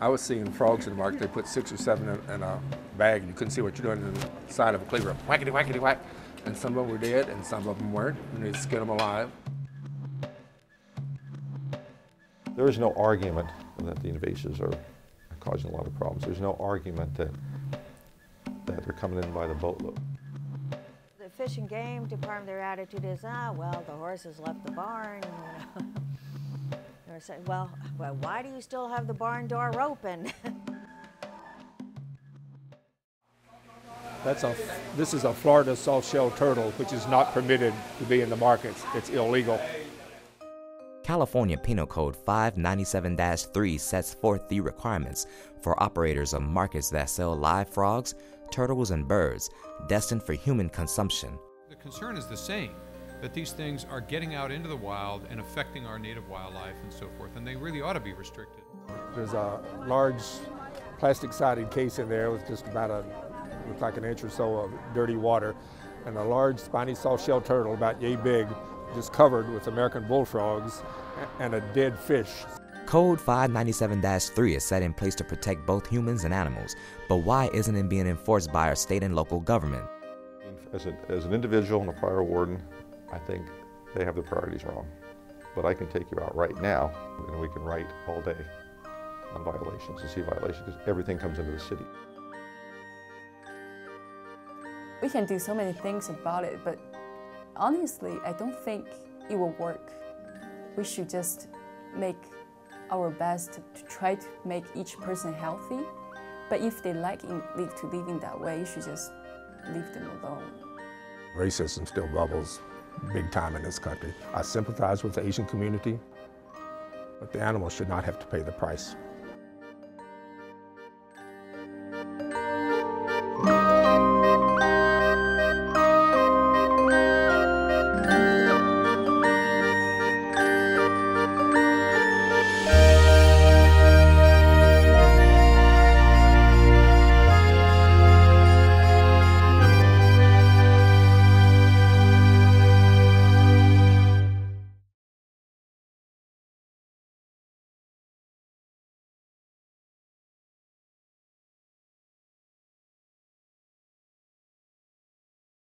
I was seeing frogs in the market. They put 6 or 7 in a bag, and you couldn't see what you're doing in the side of a cleaver. Whackety, whackety, whack. And some of them were dead, and some of them weren't, and they'd skin them alive. There is no argument that the invasives are causing a lot of problems. There's no argument that they're coming in by the boatload. The Fish and Game Department, their attitude is, well, the horses left the barn. You know. They're saying, well, why do you still have the barn door open? This is a Florida soft-shell turtle, which is not permitted to be in the markets. It's illegal. California Penal Code 597-3 sets forth the requirements for operators of markets that sell live frogs, turtles, and birds destined for human consumption. The concern is the same, that these things are getting out into the wild and affecting our native wildlife and so forth, and they really ought to be restricted. There's a large plastic-sided case in there with just about looks like an inch or so of dirty water, and a large spiny soft-shell turtle about yay big, just covered with American bullfrogs and a dead fish. Code 597-3 is set in place to protect both humans and animals, but why isn't it being enforced by our state and local government? As an individual and a prior warden, I think they have the priorities wrong. But I can take you out right now, and we can write all day on violations and see violations, because everything comes into the city. We can do so many things about it, but honestly, I don't think it will work. We should just make our best to try to make each person healthy. But if they like to live in that way, you should just leave them alone. Racism still bubbles big time in this country. I sympathize with the Asian community, but the animals should not have to pay the price.